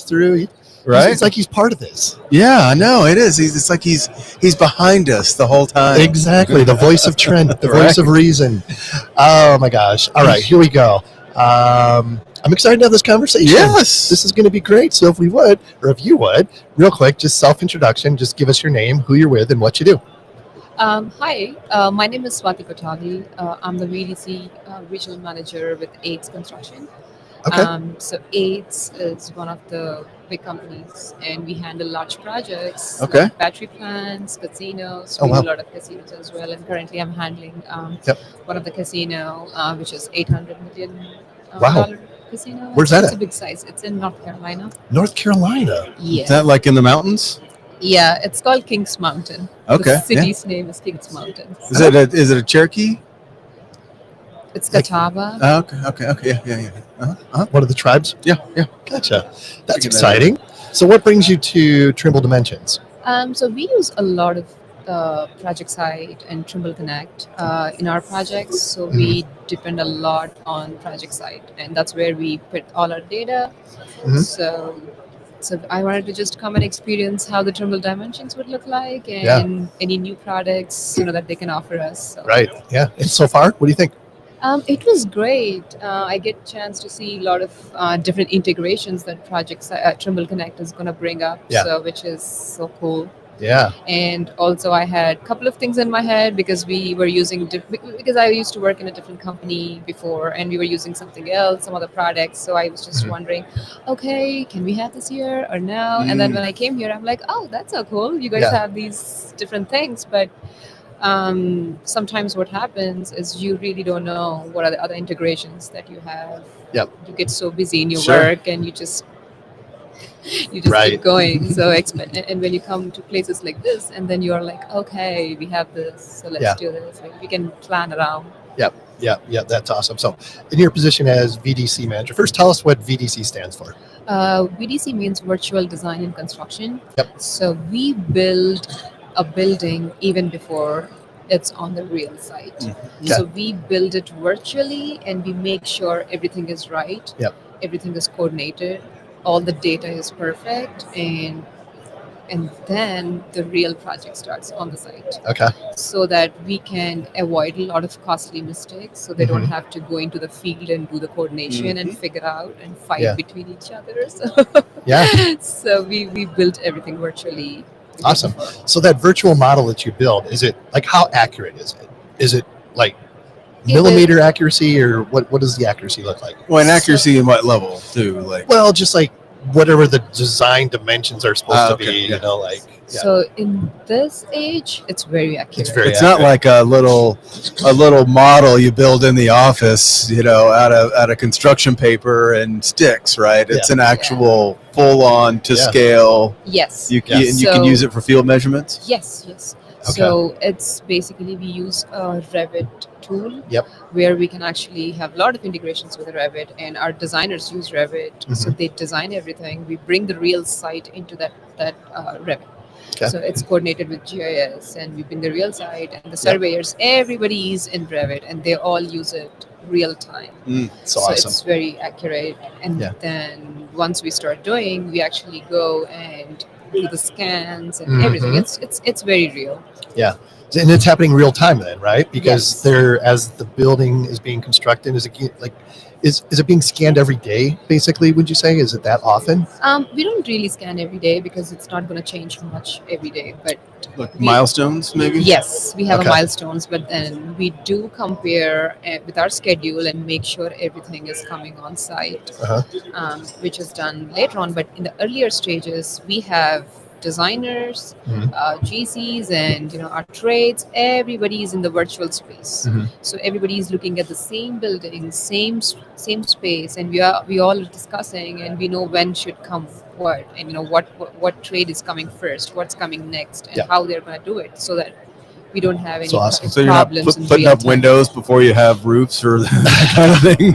through. Right? It's like he's part of this. Yeah, I know it is. It's like he's behind us the whole time. Exactly, the voice of Trent, the voice of reason. Oh my gosh! All right, here we go. I'm excited to have this conversation. Yes, this is going to be great. So if you would, real quick, just self-introduction. Just give us your name, who you're with, and what you do. Hi, my name is Swati Patali. I'm the VDC regional manager with AIDS Construction. Okay. So AIDS is one of the big companies, and we handle large projects Okay. like battery plants, casinos. Oh, We wow. do a lot of casinos as well. And currently, I'm handling Yep. one of the casino, which is $800 million Wow. dollar casino. Where's that It's a at? big size. It's in North Carolina. North Carolina. Yeah. Is that like in the mountains? Yeah, it's called Kings Mountain. Okay, The city's name is Kings Mountain. Is it a Cherokee? It's Catawba. Oh, okay, yeah. One of the tribes. Yeah. Gotcha. That's Figured that exciting. So what brings you to Trimble Dimensions? So we use a lot of Project Site and Trimble Connect in our projects. So we depend a lot on Project Site, and that's where we put all our data. Mhm. So I wanted to just come and experience how the Trimble Dimensions would look like, and any new products that they can offer us. So, Right. Yeah. And so far, what do you think? It was great. I get a chance to see a lot of different integrations that Trimble Connect is going to bring up, Yeah. which is so cool. Yeah. And also, I had a couple of things in my head because we were using because I used to work in a different company before, and we were using something else, some other products. So I was just wondering, okay, can we have this here or no? And then when I came here, I'm like, oh, that's so cool. You guys Yeah. have these different things, but sometimes what happens is you really don't know what are the other integrations that you have. Yep. You get so busy in your Sure. work, and you just Right. keep going. So and when you come to places like this, and then you're like, okay, we have this, so let's Yeah. do this. Like, we can plan around. Yeah. That's awesome. So in your position as VDC manager, first tell us what VDC stands for. VDC means Virtual Design and Construction. Yep. So we build a building even before it's on the real site. Okay. So we build it virtually, and we make sure everything is right. Yep. Everything is coordinated. All the data is perfect, and then the real project starts on the site, Okay. so that we can avoid a lot of costly mistakes, so they don't have to go into the field and do the coordination and figure out and fight Yeah. between each other. So, Yeah. so we built everything virtually. Awesome. So that virtual model that you build, is it like, how accurate is it? Is it like millimeter accuracy, or what does the accuracy look like? Well, and accuracy in what level too? Like, Well, just like whatever the design dimensions are supposed to okay, be, yeah. like, yeah. So in this age, it's very accurate. It's very it's not like a little model you build in the office, out of construction paper and sticks, right? It's an actual full-on to scale. Yes. You can use it for field measurements. Yes. Okay. So it's basically we use a Revit tool. Yep. Where we can actually have a lot of integrations with Revit, and our designers use Revit. So they design everything. We bring the real site into that Revit. Okay. So it's coordinated with GIS, and we bring the real site, and the surveyors, everybody is in Revit, and they all use it real time. So So awesome. it's very accurate. And then once we start doing, we actually go and do the scans and everything. It's very real. Yeah. And it's happening real time then, right? Because Yes. as the building is being constructed, is it being scanned every day, basically, would you say? Is it that often? We don't really scan every day because it's not going to change much every day. But Like milestones, maybe. yes, we have Okay. a milestones, but then we do compare with our schedule and make sure everything is coming on site, which is done later on. But in the earlier stages, we have designers, GCs, and our trades. Everybody is in the virtual space, so everybody is looking at the same building, same space, and we all are discussing, and we know when should come what, and what trade is coming first, what's coming next, and how they're going to do it, so that we don't have any So awesome. So you're not problems in putting real up time. windows before you have roofs or that kind of thing.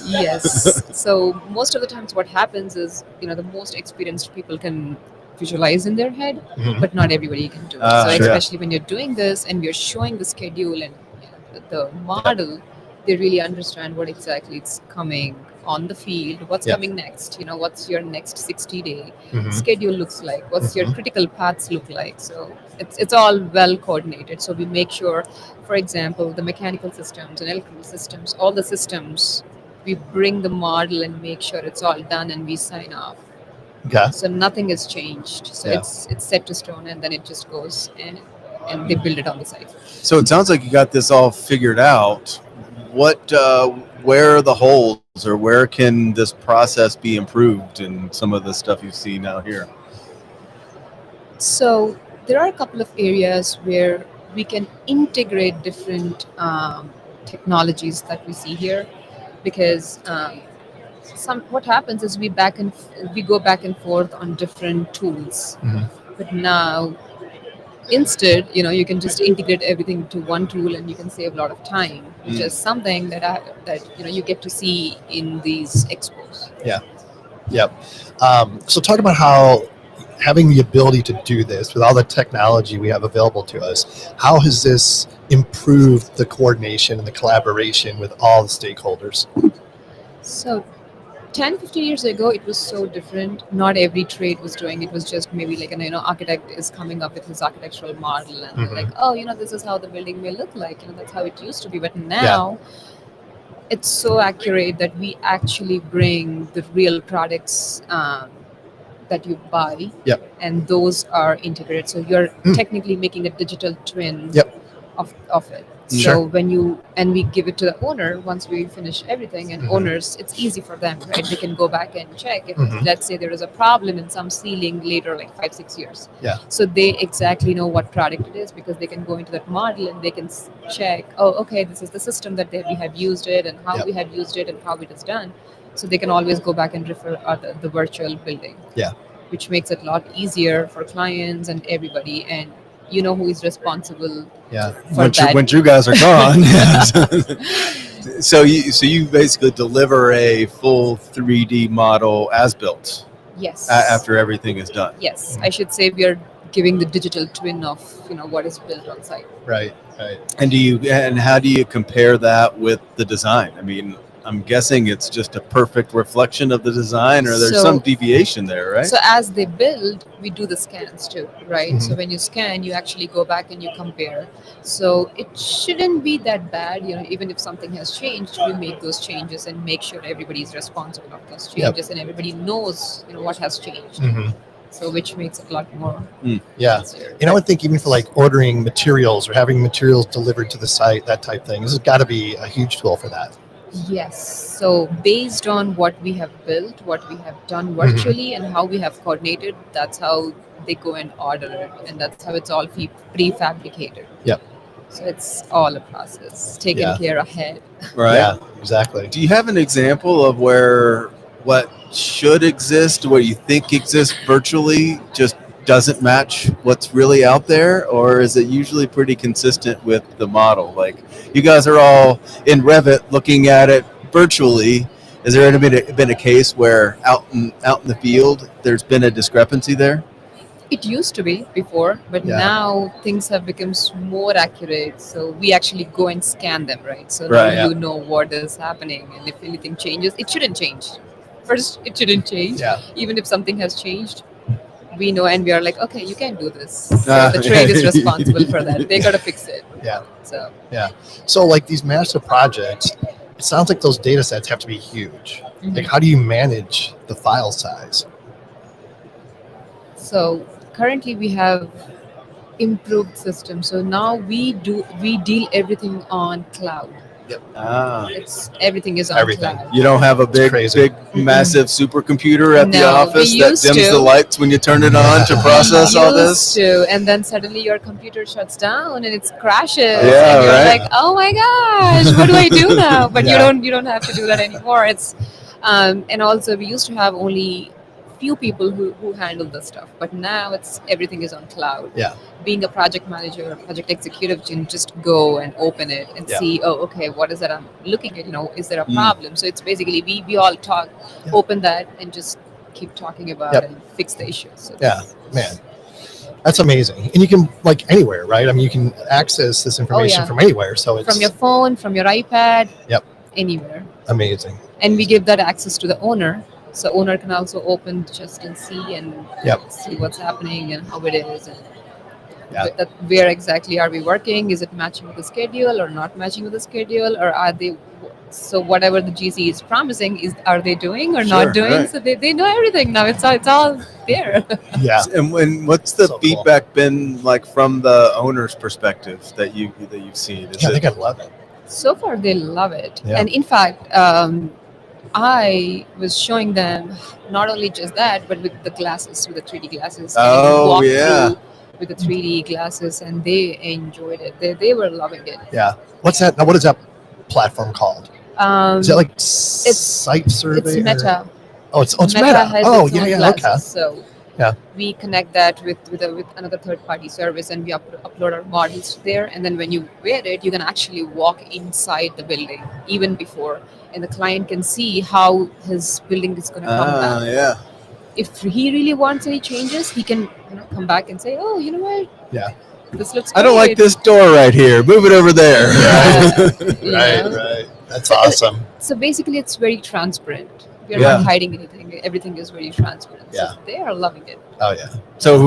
Yes. So most of the times what happens is, the most experienced people can visualize in their head, but not everybody can do it. So Sure. especially when you're doing this and we're showing the schedule and the model, they really understand what exactly is coming on the field, what's Yeah. coming next, what's your next 60-day Mhm. schedule looks like, what's your Mhm. critical paths look like. So it's all well coordinated. So we make sure, for example, the mechanical systems and electrical systems, all the systems, we bring the model and make sure it's all done and we sign off. Okay. So nothing has changed. So Yeah. it's set to stone, and then it just goes and they build it on the site. So it sounds like you got this all figured out. What, where are the holes, or where can this process be improved in some of the stuff you see now here? So there are a couple of areas where we can integrate different technologies that we see here, because what happens is we go back and forth on different tools, Mhm. but now instead, you can just integrate everything to one tool and you can save a lot of time, which is something that you get to see in these expos. Yep. So talk about how having the ability to do this with all the technology we have available to us, how has this improved the coordination and the collaboration with all the stakeholders? So 10-15 years ago it was so different. Not every trade was doing it. Was just maybe like an architect is coming up with his architectural model and Mhm. like, oh, this is how the building may look like. That's how it used to be. But now it's so accurate that we actually bring the real products that you buy, Yep. and those are integrated. So you're Mm. technically making a digital twin Yep. of it. Sure. So we give it to the owner once we finish everything, and Mhm. owners, it's easy for them, right? They can go back and check if, Mhm. let's say, there is a problem in some ceiling later, like 5-6 years. Yeah. So they exactly know what product it is, because they can go into that model and they can check, oh, okay, this is the system that we have used it, and how Yep. we have used it, and how it is done. So they can always go back and refer the virtual building. Yeah. Which makes it a lot easier for clients and everybody, and you know who is responsible Yeah. for When that. you guys are gone. So you basically deliver a full 3D model as built Yes. after everything is done. Yes, I should say we are giving the digital twin of what is built on site. Right. Right. And how do you compare that with the design? I mean, I'm guessing it's just a perfect reflection of the design, or there's So- some deviation there, right? So as they build, we do the scans too, right? Mhm. So when you scan, you actually go back and you compare. So it shouldn't be that bad, even if something has changed, we make those changes and make sure everybody is responsible of those Yep. changes and everybody knows, what has changed. Mhm. So which makes it a lot more Yeah. easier. I would think even for like ordering materials or having materials delivered to the site, that type thing, this has got to be a huge tool for that. Yes. So based on what we have built, what we have done virtually, and how we have coordinated, that's how they go and order it, and that's how it's all prefabricated. Yep. So it's all a process taken Yeah. care ahead. Right. Yeah. Exactly. Do you have an example of where what should exist, what you think exists virtually, just doesn't match what's really out there, or is it usually pretty consistent with the model? Like, you guys are all in Revit looking at it virtually. Has there ever been a case where out in the field there's been a discrepancy there? It used to be before, but Yeah. now things have become more accurate. So we actually go and scan them, right? So Right, now yeah. you know what is happening, and if anything changes, it shouldn't change. First, it shouldn't change. Yeah. Even if something has changed, we know, and we are like, okay, you can do this. So Ah, the trade is yeah. responsible for that. They got to fix it. Yeah. So So like these massive projects, it sounds like those data sets have to be huge. Like, how do you manage the file size? So currently we have improved systems. So now we deal everything on cloud. Ah. It's everything is on Everything. cloud. You don't have a big, crazy. massive supercomputer at the No, we office that used dims to. the lights when you turn it on to process all this? Used to, and then suddenly your computer shuts down and it crashes, Yeah, and you're right. like, "Oh my gosh, what do I do now?" But Yeah. you don't have to do that anymore. It's and also we used to have only few people who handle the stuff, but now it's everything is on cloud. Yeah. Being a project manager or project executive, you can just go and open it and Yeah. see, oh, okay, what is that I'm looking at? Is there a Mm. problem? So it's basically we all talk, Yeah. open that, and just keep talking about Yep. it and fix the issues. So Yeah, man, that's amazing. And you can like anywhere, right? I mean, you can access this information yeah. from anywhere. So it's From your phone, from your iPad, Yep. anywhere. amazing. and we give that access to the owner, so owner can also open just and see and Yep. see what's happening and how it is, and Yeah. where exactly are we working, is it matching with the schedule or not matching with the schedule, or are they, so whatever the GC is promising, is are they doing or Sure, not doing, right. so they know everything now, it's all there. Yeah. And what's the So cool. feedback been like from the owner's perspective that you've seen? Is Yeah, I it think I love it. So far they love it, Yeah. and in fact, I was showing them not only just that, but with the glasses, with the 3D glasses. And you can Oh, walk yeah. through with the 3D glasses, and they enjoyed it. They were loving it. Yeah. What's that? Now, what is that platform called? Is it like site survey? It's or- Meta. Oh, it's Meta. has Oh, its yeah, own yeah, glasses, okay. so Yeah. we connect that with another third party service, and we upload our models there. And then when you wear it, you can actually walk inside the building even before, and the client can see how his building is going to come back. Yeah. If he really wants any changes, he can come back and say, "Oh, you know what? Yeah. This looks. I don't like great." this door right here. Move it over there. Yeah. Right. That's awesome. So basically, it's very transparent. We are Yeah. not hiding anything. Everything is very transparent. Yeah. So they are loving it. Oh, yeah. So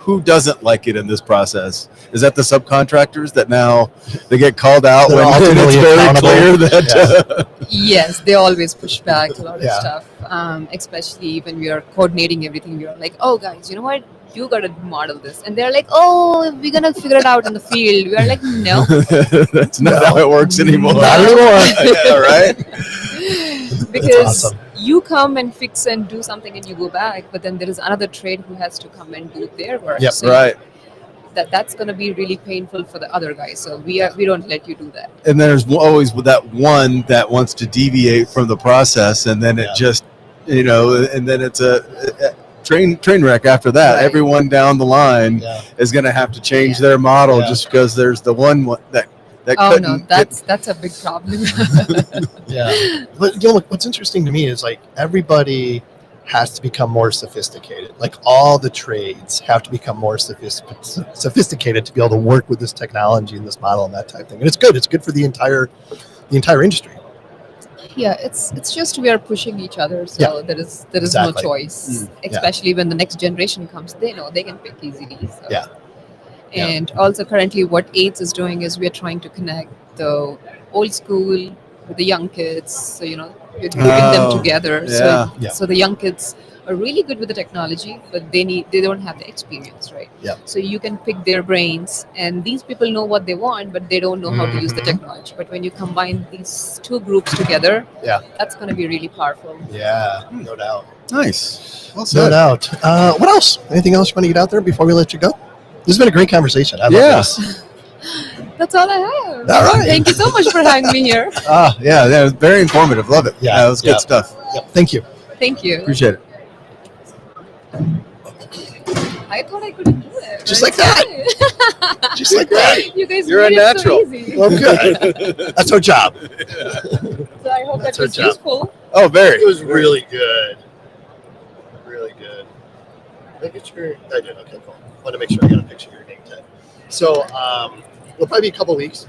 who doesn't like it in this process? Is that the subcontractors that now they get called out They're when it's ultimately very accountable. clear that Yes, they always push back a lot of Yeah. stuff. Especially when we are coordinating everything. We are like, "Oh, guys, you know what? You got to model this," and they're like, "Oh, we're gonna figure it out in the field." We are like, "No." that's not No. how it works anymore. Not anymore. Yeah, right? Because awesome. you come and fix and do something and you go back, but then there is another trade who has to come and do their work. Yep. So Right. that's going to be really painful for the other guy. So we don't let you do that. And there's always that one that wants to deviate from the process, and then it Yeah. just, and then it's a train wreck after that. Right. Everyone down the line Yeah. is going to have to change their model Yeah. just because there's the one that Oh couldn't. no, that's a big problem. Yeah. But what's interesting to me is like everybody has to become more sophisticated. Like all the trades have to become more sophisticated to be able to work with this technology and this model and that type of thing. And it's good. It's good for the entire industry. Yeah, it's just we are pushing each other, so Yeah. there is Exactly. no choice. Yeah. Especially when the next generation comes, they know they can pick easily. So. Yeah. Yeah. And also currently what AIDS is doing is we're trying to connect the old school with the young kids. So we're grouping them together. yeah. So the young kids are really good with the technology, but they don't have the experience, right? Yeah. So you can pick their brains, and these people know what they want, but they don't know how to use the Mhm. technology. But when you combine these two groups together, Yeah. that's going to be really powerful. Yeah. No doubt. Nice. Well No said. doubt. What else? Anything else you want to get out there before we let you go? This has been a great conversation. I love Yeah. this. That's all I have. All right. Thank you so much for having me here. Yeah, it was very informative. Love it. Yeah, it was good yeah. stuff. Yep. Thank you. Thank you. Appreciate it. I thought I couldn't do it. Just like that. Just like that. You guys You're made a it natural. so easy. Well, good. That's our job. So I hope That's that our was job. useful. Oh, very. It was really good. Really good. Making sure I did. Okay, cool. Want to make sure I got a picture of your name tag. So we'll probably be a couple weeks